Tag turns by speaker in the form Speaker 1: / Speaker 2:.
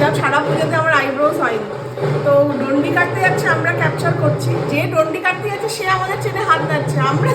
Speaker 1: বলছিলাম সারা পুজোতে আমার আইব্রোজ হয়নি, তো ডন্ডি কাটতে যাচ্ছে, আমরা ক্যাপচার করছি, যে ডন্ডি কাটতে যাচ্ছে সে আমাদের চেনে হাত নাড়ছে, আমরা